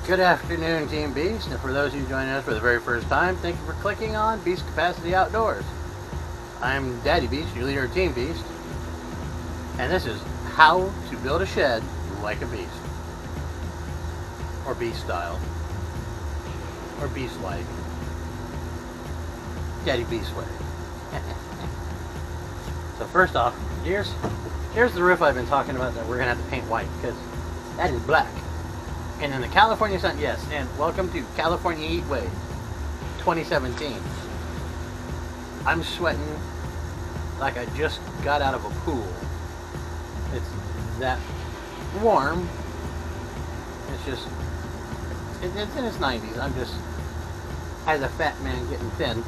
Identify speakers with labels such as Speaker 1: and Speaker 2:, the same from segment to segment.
Speaker 1: Good afternoon, Team Beast, and for those of you joining us for the very first time, thank you for clicking on Beast Capacity Outdoors. I'm Daddy Beast, your leader of Team Beast, and this is how to build a shed like a beast. Or beast style. Or beast-like. Daddy Beast way. So first off, here's the roof I've been talking about that we're going to have to paint white, because that is black. And in the California sun, yes, and welcome to California Heat Wave 2017. I'm sweating like I just got out of a pool. It's that warm. It's just, it's in its 90s. I'm just, as a fat man getting thin,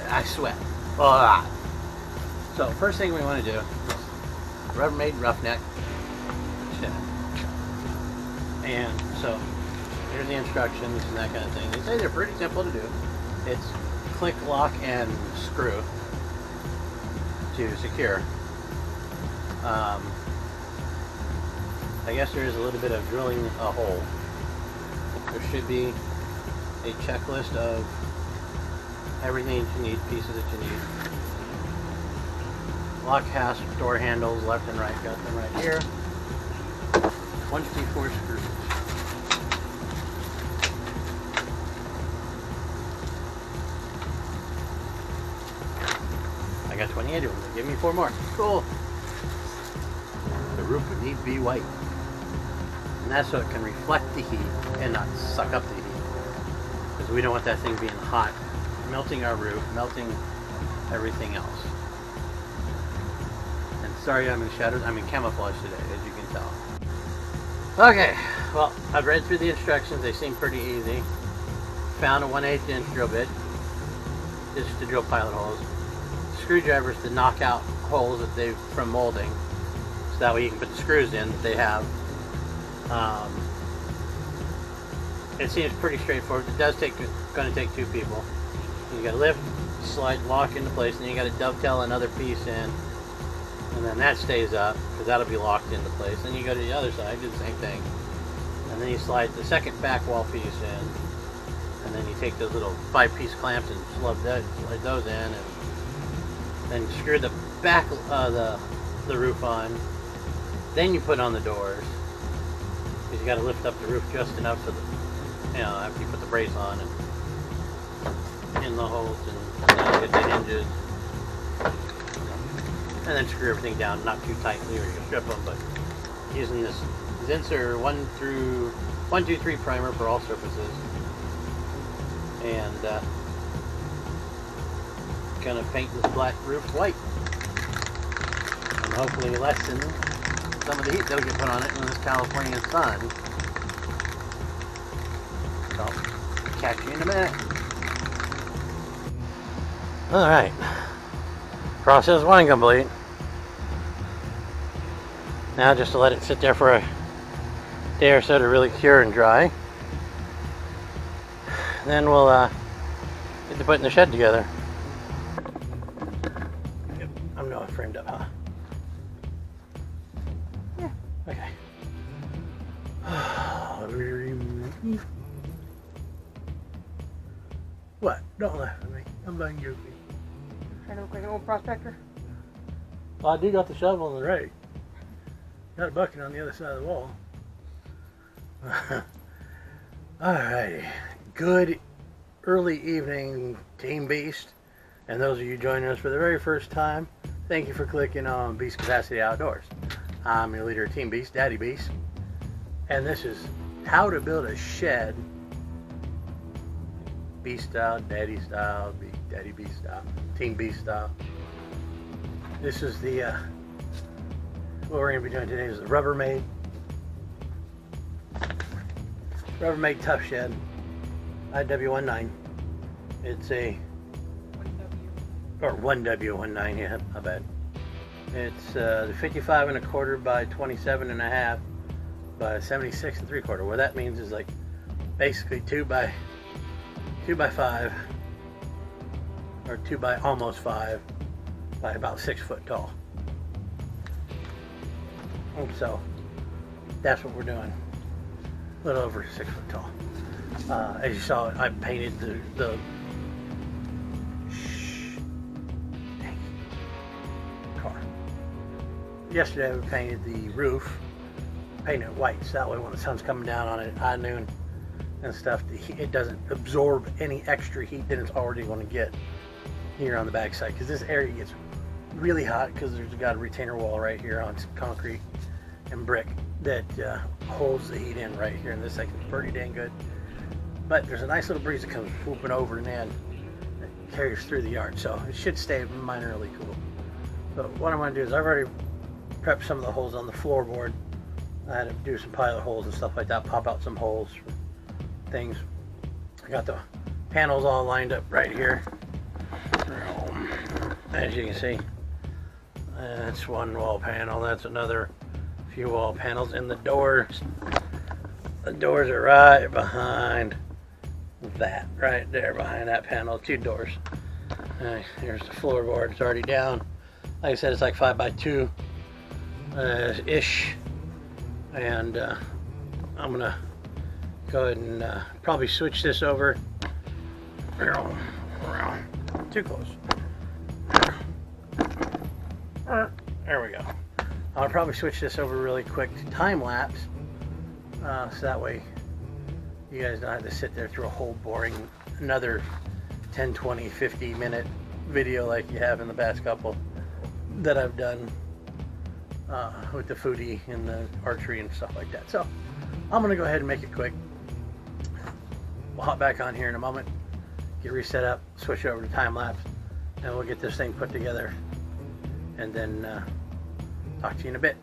Speaker 1: I sweat a lot. So first thing we want to do is Rubbermaid roughneck. And so here's the instructions and that kind of thing. They say they're pretty simple to do. It's click, lock, and screw to secure. I guess there is a little bit of drilling a hole. There should be a checklist of everything that you need, pieces that you need. Lock hasp, door handles, left and right, got them right here. 154 screws. I got 28 of them. Give me 4 more. Cool. The roof would need to be white. And that's so it can reflect the heat and not suck up the heat. Because we don't want that thing being hot, melting our roof, melting everything else. And sorry I'm in shadows. I'm in camouflage today, as you can tell. Okay, well, I've read through the instructions. They seem pretty easy. Found a 1/8 inch drill bit, just to drill pilot holes. Screwdrivers to knock out holes that they've from molding, so that way you can put the screws in that they have. It seems pretty straightforward. It does going to take 2 people. You got to lift, slide, lock into place, and then you got to dovetail another piece in. And then that stays up, because that'll be locked into place. Then you go to the other side, do the same thing. And then you slide the second back wall piece in. And then you take those little 5-piece clamps and slide those in. And then screw the back the roof on. Then you put on the doors. Because you got to lift up the roof just enough so that, you know, after you put the brace on and in the holes and get the hinges. And then screw everything down, not too tightly or you can strip them, but using this Zinsser 123 primer for all surfaces. And gonna paint this black roof white. And hopefully lessen some of the heat that'll get put on it in this California sun. So, catch you in a minute. Alright. Process 1 complete. Now just to let it sit there for a day or so to really cure and dry. Then we'll get to putting the shed together. Yep, I'm not framed up, huh? Yeah, okay. What? Don't laugh at me. I'm being goofy.
Speaker 2: Trying to look like an old prospector?
Speaker 1: Well, I do got the shovel on the right. Got a bucket on the other side of the wall. Alrighty. Good early evening, Team Beast. And those of you joining us for the very first time, thank you for clicking on Beast Capacity Outdoors. I'm your leader of Team Beast, Daddy Beast. And this is how to build a shed. Beast style, Daddy style, Daddy Beast style, Team Beast style. This is the what we're going to be doing today is the Rubbermaid Tough Shed IW19. It's a 1W19, yeah, my bad. It's 55 1/4 by 27 1/2 by 76 3/4. What that means is like basically 2 by 5 or 2 by almost 5 by about 6 foot tall. And so that's what we're doing. a little over 6 foot tall. As you saw, I painted the car. Yesterday we painted the roof, painted it white, so that way when the sun's coming down on it at high noon and stuff, it doesn't absorb any extra heat than it's already going to get here on the back side, because this area gets really hot because there's got a retainer wall right here on concrete and brick that holds the heat in right here, and this section is pretty dang good. But there's a nice little breeze that comes whooping over and in that carries through the yard, so it should stay minorly cool. So what I'm going to do is I've already prepped some of the holes on the floorboard. I had to do some pilot holes and stuff like that, pop out some holes for things. I got the panels all lined up right here. As you can see, that's one wall panel, that's another few wall panels, and the doors are right behind that, right there behind that panel, 2 doors. Here's the floorboard, it's already down. Like I said, it's like 5 by 2 ish, and I'm gonna go ahead and probably switch this over. Too close. There we go. I'll probably switch this over really quick to time lapse, so that way you guys don't have to sit there through a whole boring another 10, 20, 50 minute video like you have in the past couple that I've done with the foodie and the archery and stuff like that. So I'm gonna go ahead and make it quick. We'll hop back on here in a moment, get reset up, switch over to time lapse, and we'll get this thing put together, and then talk to you in a bit.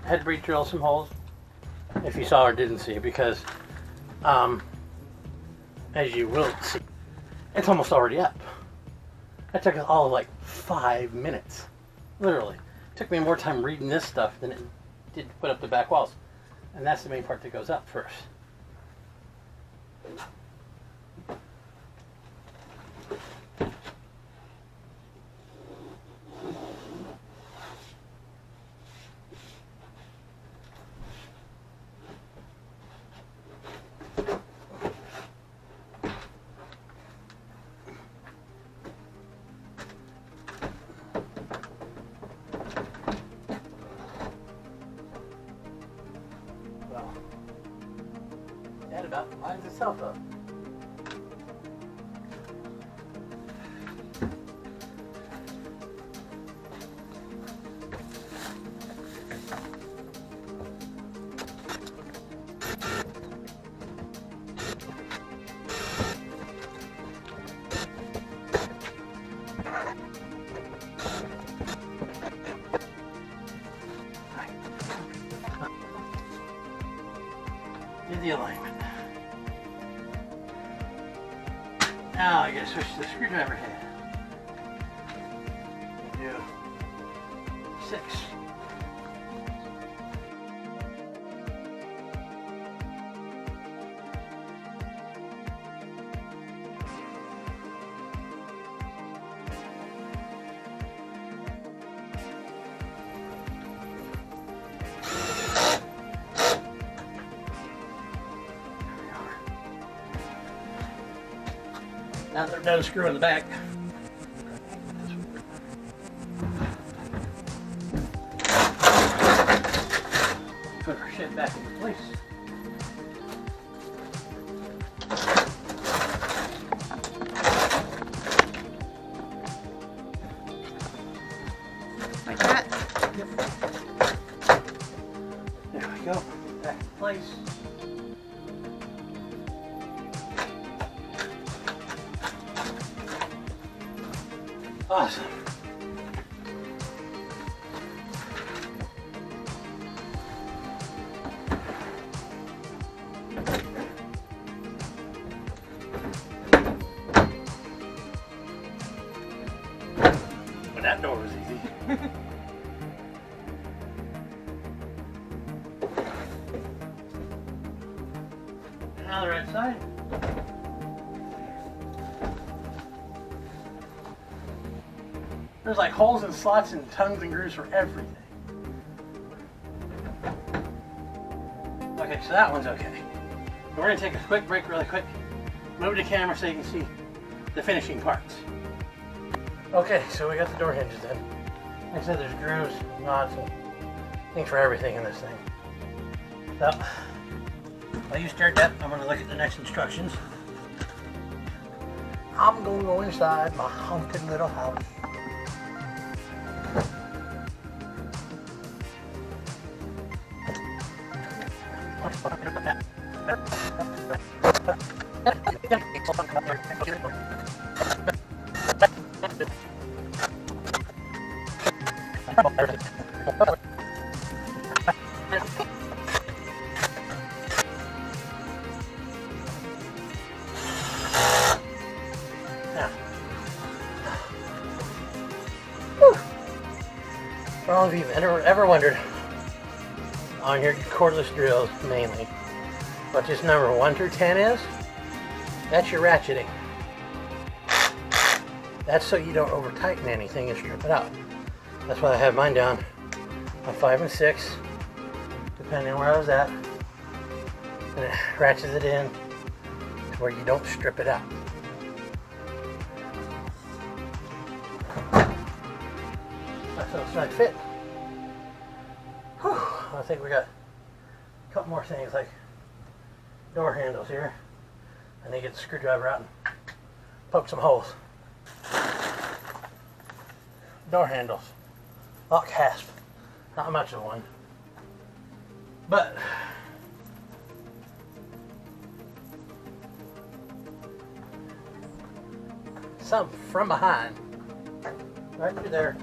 Speaker 1: Had to re-drill some holes, if you saw or didn't see, because as you will see, it's almost already up. That took us all of like 5 minutes, literally. It took me more time reading this stuff than it did to put up the back walls, and that's the main part that goes up first. That about lines itself up. Did the alignment. Now I gotta switch to the screwdriver head. Do 6. Now they're done screwing the back. Put our shit back into place. Back in place. Awesome. But that door was easy. Now the right side. There's like holes and slots and tongues and grooves for everything. Okay, so that one's okay. We're gonna take a quick break really quick. Move the camera so you can see the finishing parts. Okay, so we got the door hinges in. Like I said, there's grooves, knots, and things for everything in this thing. So, while you start that, I'm gonna look at the next instructions. I'm gonna go inside my haunted little house. For all of you that ever wondered on your cordless drills mainly what this number 1 through 10 is, that's your ratcheting. That's so you don't over tighten anything and strip it out. That's why I have mine down on 5 and 6, depending on where I was at, and it ratchets it in to where you don't strip it out. So it's not fit. Whew. I think we got a couple more things like door handles here. I need to get the screwdriver out and poke some holes. Door handles. Lock hasp. Not much of one. But some from behind. Right through there.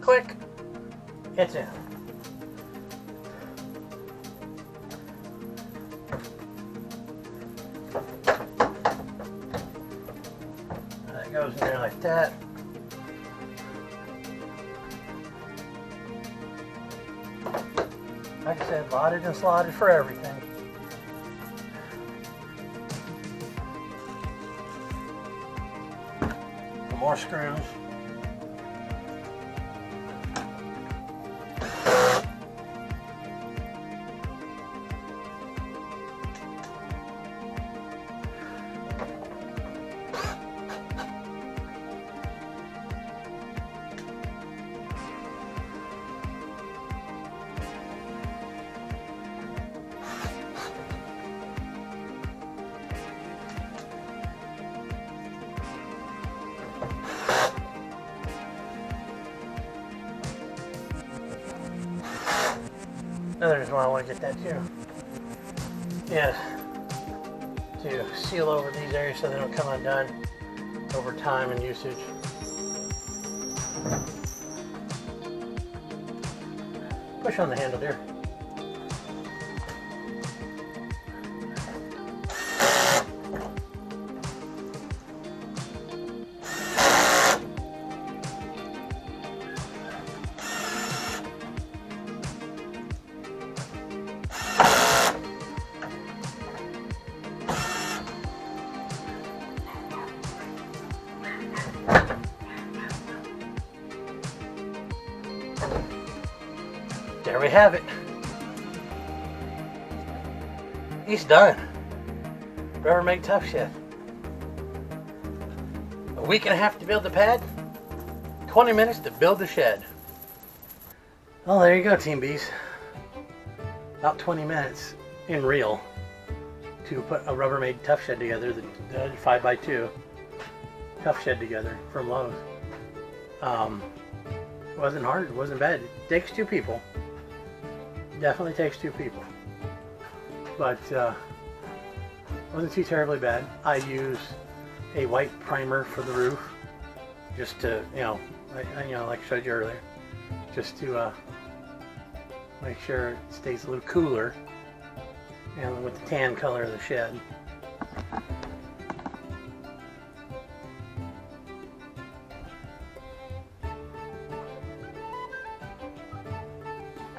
Speaker 1: Click. It's in. That goes in there like that. Like I said, lotted and slotted for everything. Some more screws. Another reason why I want to get that too. Yeah, to seal over these areas so they don't come undone over time and usage. Push on the handle there. There we have it. He's done. Rubbermaid tough shed. A week and a half to build the pad. 20 minutes to build the shed. Well, there you go, Team Bees. About 20 minutes in real to put a Rubbermaid tough shed together, the 5x2 tough shed together from Lowe's. It wasn't hard, it wasn't bad. It takes 2 people. definitely takes two people. But wasn't too terribly bad. I use a white primer for the roof, just to, like I showed you earlier, just to make sure it stays a little cooler, and with the tan color of the shed.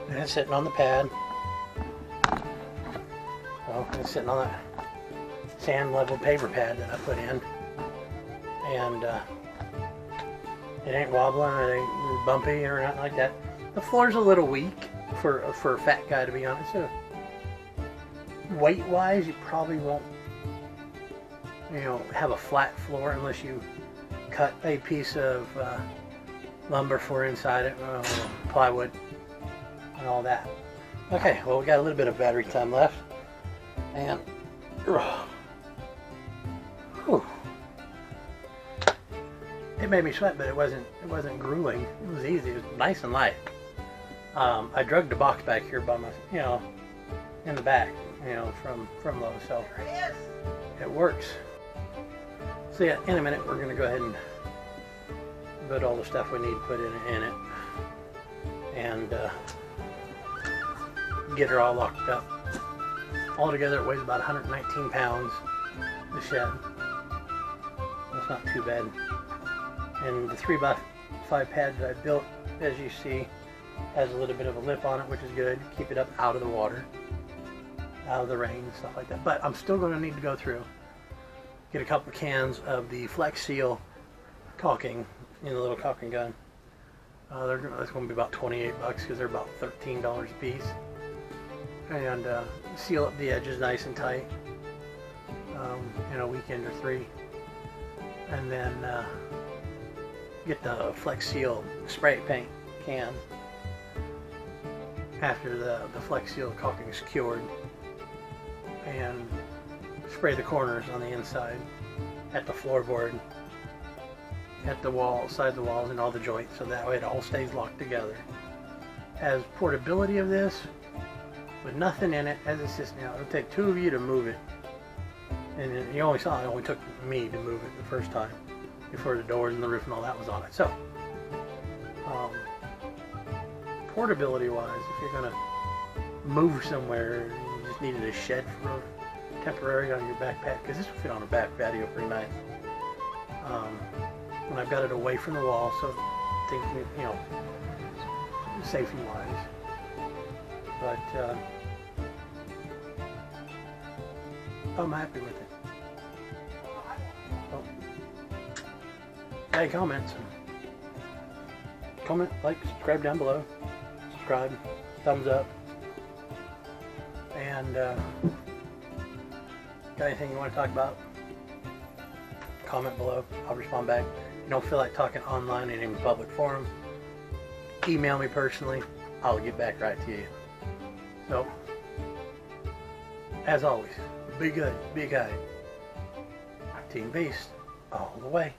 Speaker 1: And it's sitting on the pad. Oh, it's sitting on that sand level paver pad that I put in, and it ain't wobbling, it ain't bumpy or nothing like that. The floor's a little weak for a fat guy, to be honest. So weight wise, you probably won't have a flat floor unless you cut a piece of lumber for inside it, plywood and all that. Okay, well, we got a little bit of battery time left, and whew, it made me sweat, but it wasn't grueling. It was easy. It was nice and light. I drugged the box back here by my, in the back, from Lowe's, so it works. So yeah, in a minute we're gonna go ahead and put all the stuff we need to put in it, and get her all locked up. Altogether it weighs about 119 pounds, the shed. That's not too bad. And the 3x5 pad that I built, as you see, has a little bit of a lip on it, which is good. Keep it up out of the water, out of the rain and stuff like that. But I'm still going to need to go through, get a couple of cans of the Flex Seal caulking in the little caulking gun. That's going to be about 28 bucks because they're about $13 a piece. And seal up the edges nice and tight in a weekend or 3. And then get the Flex Seal spray paint can after the Flex Seal caulking is cured, and spray the corners on the inside, at the floorboard, at the wall, side the walls, and all the joints, so that way it all stays locked together. As portability of this, with nothing in it, as it sits now, it'll take 2 of you to move it. And you only saw it only took me to move it the first time, before the doors and the roof and all that was on it. So, portability wise, if you're gonna move somewhere, you just needed a shed for temporary on your backpack, because this will fit on a back patio pretty nice. And I've got it away from the wall, so thinking, safety wise. But I'm happy with it. Oh. Hey, comments. Comment, like, subscribe down below. Subscribe, thumbs up. And got anything you want to talk about? Comment below. I'll respond back. If you don't feel like talking online in any public forum, email me personally. I'll get back right to you. So, as always, be good, be kind. Team Beast, all the way.